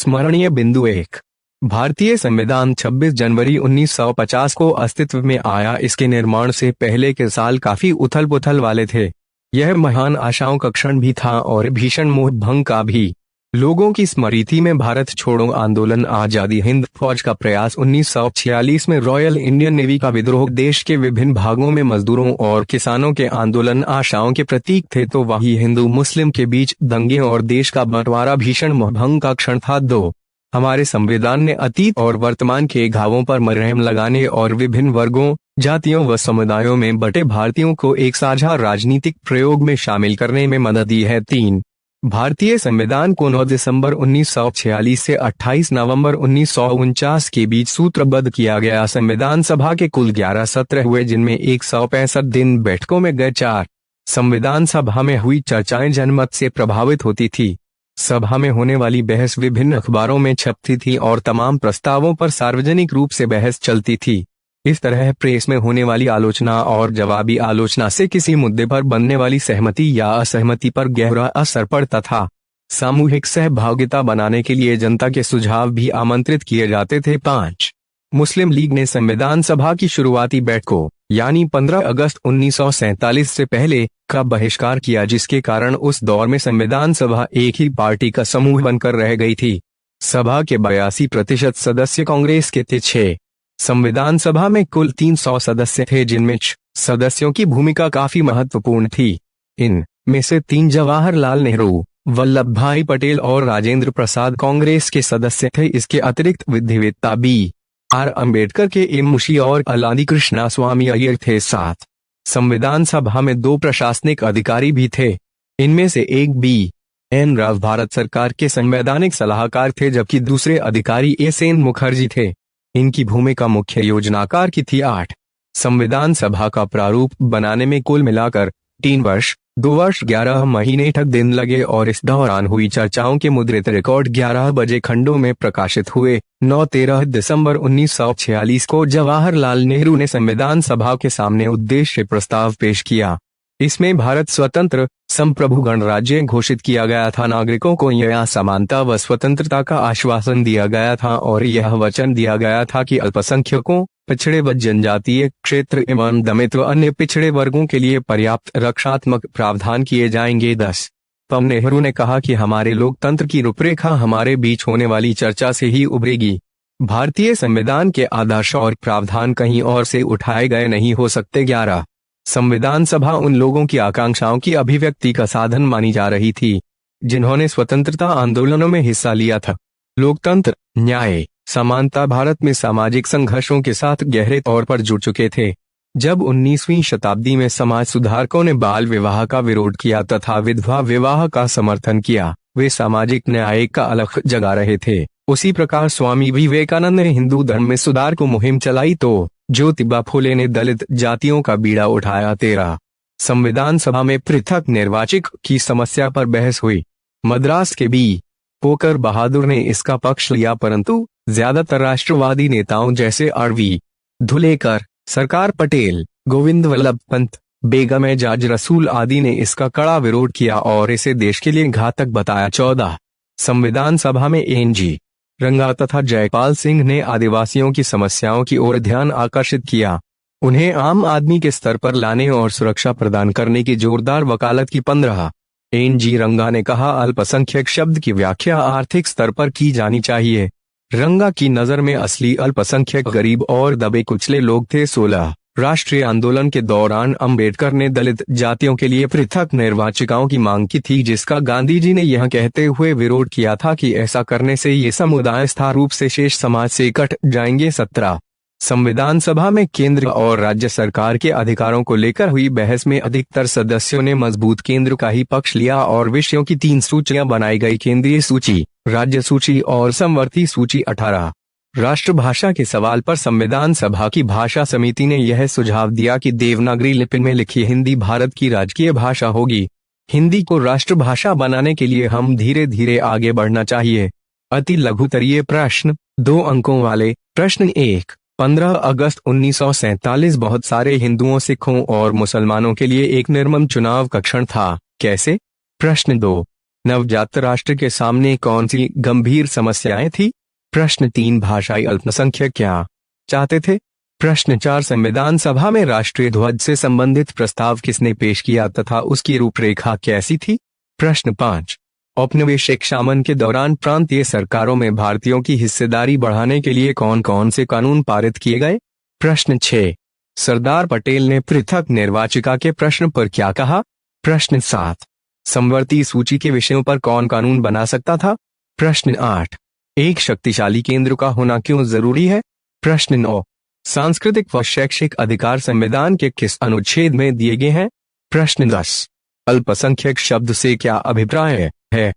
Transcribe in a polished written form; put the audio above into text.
स्मरणीय बिंदु 1। भारतीय संविधान 26 जनवरी 1950 को अस्तित्व में आया। इसके निर्माण से पहले के साल काफी उथल पुथल वाले थे। यह महान आशाओं का क्षण भी था और भीषण मोह भंग का भी। लोगों की स्मृति में भारत छोड़ो आंदोलन, आजादी हिंद फौज का प्रयास, 1946 में रॉयल इंडियन नेवी का विद्रोह, देश के विभिन्न भागों में मजदूरों और किसानों के आंदोलन आशाओं के प्रतीक थे, तो वही हिंदू मुस्लिम के बीच दंगे और देश का बंटवारा भीषण मोहभंग का क्षण था। 2। हमारे संविधान ने अतीत और वर्तमान के घावों पर मरहम लगाने और विभिन्न वर्गों, जातियों व समुदायों में बटे भारतीयों को एक साझा राजनीतिक प्रयोग में शामिल करने में मदद दी है। 3। भारतीय संविधान को 9 दिसंबर 1946 से 28 नवंबर 1949 के बीच सूत्रबद्ध किया गया। संविधान सभा के कुल 11 सत्र हुए, जिनमें 165 दिन बैठकों में गए। 4। संविधान सभा में हुई चर्चाएं जनमत से प्रभावित होती थी। सभा में होने वाली बहस विभिन्न अखबारों में छपती थी और तमाम प्रस्तावों पर सार्वजनिक रूप से बहस चलती थी। इस तरह प्रेस में होने वाली आलोचना और जवाबी आलोचना से किसी मुद्दे पर बनने वाली सहमति या असहमति पर गहरा असर पड़ता था। सामूहिक सहभागिता बनाने के लिए जनता के सुझाव भी आमंत्रित किए जाते थे। 5। मुस्लिम लीग ने संविधान सभा की शुरुआती बैठकों यानी 15 अगस्त 1947 से पहले का बहिष्कार किया, जिसके कारण उस दौर में संविधान सभा एक ही पार्टी का समूह बनकर रह गई थी। सभा के 82% सदस्य कांग्रेस के थे। 6। संविधान सभा में कुल 300 सदस्य थे, जिनमें 6 सदस्यों की भूमिका काफी महत्वपूर्ण थी। इन में से 3 जवाहरलाल नेहरू, वल्लभ भाई पटेल और राजेंद्र प्रसाद कांग्रेस के सदस्य थे। इसके अतिरिक्त विधिवेत्ता B.R. अम्बेडकर के एम मुंशी और अलादी कृष्णा स्वामी अय्यर थे। 7। संविधान सभा में 2 प्रशासनिक अधिकारी भी थे। इनमें से एक B.N. राव भारत सरकार के संवैधानिक सलाहकार थे, जबकि दूसरे अधिकारी S.N. मुखर्जी थे। इनकी भूमिका मुख्य योजनाकार की थी। 8। संविधान सभा का प्रारूप बनाने में कुल मिलाकर 3 वर्ष 2 वर्ष 11 महीने तक दिन लगे और इस दौरान हुई चर्चाओं के मुद्रित रिकॉर्ड 11 बजे खंडों में प्रकाशित हुए। 9-13 दिसंबर 1946 को जवाहरलाल नेहरू ने संविधान सभा के सामने उद्देश्य प्रस्ताव पेश किया। इसमें भारत स्वतंत्र संप्रभु गणराज्य घोषित किया गया था। नागरिकों को यह समानता व स्वतंत्रता का आश्वासन दिया गया था और यह वचन दिया गया था कि अल्पसंख्यकों, पिछड़े व जनजातीय क्षेत्र एवं दलित व अन्य पिछड़े वर्गों के लिए पर्याप्त रक्षात्मक प्रावधान किए जाएंगे। 10। तब नेहरू ने कहा कि हमारे लोकतंत्र की रूपरेखा हमारे बीच होने वाली चर्चा से ही उभरेगी। भारतीय संविधान के आदर्श और प्रावधान कहीं और से उठाए गए नहीं हो सकते। 11। संविधान सभा उन लोगों की आकांक्षाओं की अभिव्यक्ति का साधन मानी जा रही थी जिन्होंने स्वतंत्रता आंदोलनों में हिस्सा लिया था। लोकतंत्र, न्याय, समानता भारत में सामाजिक संघर्षों के साथ गहरे तौर पर जुड़ चुके थे। जब 19वीं शताब्दी में समाज सुधारकों ने बाल विवाह का विरोध किया तथा विधवा विवाह का समर्थन किया, वे सामाजिक न्याय का अलख जगा रहे थे। उसी प्रकार स्वामी विवेकानंद ने हिंदू धर्म में सुधार को मुहिम चलाई तो ज्योतिबा फुले ने दलित जातियों का बीड़ा उठाया। 13। संविधान सभा में पृथक निर्वाचक की समस्या पर बहस हुई। मद्रास के पोकर बहादुर ने इसका पक्ष लिया, परंतु ज्यादातर राष्ट्रवादी नेताओं जैसे R.V. धुलेकर, सरकार पटेल, गोविंद वल्लभ पंत, बेगम एजाज रसूल आदि ने इसका कड़ा विरोध किया और इसे देश के लिए घातक बताया। 14। संविधान सभा में N.G. रंगा तथा जयपाल सिंह ने आदिवासियों की समस्याओं की ओर ध्यान आकर्षित किया। उन्हें आम आदमी के स्तर पर लाने और सुरक्षा प्रदान करने की जोरदार वकालत की। 15। N.G. रंगा ने कहा, अल्पसंख्यक शब्द की व्याख्या आर्थिक स्तर पर की जानी चाहिए। रंगा की नजर में असली अल्पसंख्यक गरीब और दबे कुचले लोग थे। 16। राष्ट्रीय आंदोलन के दौरान अंबेडकर ने दलित जातियों के लिए पृथक निर्वाचिकाओं की मांग की थी, जिसका गांधी जी ने यह कहते हुए विरोध किया था कि ऐसा करने से ये समुदाय स्थायी रूप से शेष समाज से कट जाएंगे। 17। संविधान सभा में केंद्र और राज्य सरकार के अधिकारों को लेकर हुई बहस में अधिकतर सदस्यों ने मजबूत केंद्र का ही पक्ष लिया और विषयों की 3 सूचियां बनाई गई: केंद्रीय सूची, राज्य सूची और समवर्ती सूची। 18। राष्ट्रभाषा के सवाल पर संविधान सभा की भाषा समिति ने यह सुझाव दिया कि देवनागरी लिपि में लिखी हिंदी भारत की राजकीय भाषा होगी। हिंदी को राष्ट्रभाषा बनाने के लिए हम धीरे धीरे आगे बढ़ना चाहिए। अति लघुतरीय प्रश्न, 2 अंकों वाले। प्रश्न 1। 15 अगस्त 1947 बहुत सारे हिंदुओं, सिखों और मुसलमानों के लिए एक निर्मम चुनाव का क्षण था, कैसे? प्रश्न 2। नवजात राष्ट्र के सामने कौन सी गंभीर समस्याएं थी? प्रश्न 3, भाषाई अल्पसंख्यक क्या चाहते थे? प्रश्न 4, संविधान सभा में राष्ट्रीय ध्वज से संबंधित प्रस्ताव किसने पेश किया तथा उसकी रूपरेखा कैसी थी? प्रश्न 5, औपनिवेशिक शासन के दौरान प्रांतीय सरकारों में भारतीयों की हिस्सेदारी बढ़ाने के लिए कौन कौन से कानून पारित किए गए? प्रश्न 6, सरदार पटेल ने पृथक निर्वाचिका के प्रश्न पर क्या कहा? प्रश्न 7, समवर्ती सूची के विषयों पर कौन कानून बना सकता था? प्रश्न 8, एक शक्तिशाली केंद्र का होना क्यों जरूरी है? प्रश्न 9, सांस्कृतिक व शैक्षिक अधिकार संविधान के किस अनुच्छेद में दिए गए हैं? प्रश्न 10, अल्पसंख्यक शब्द से क्या अभिप्राय है?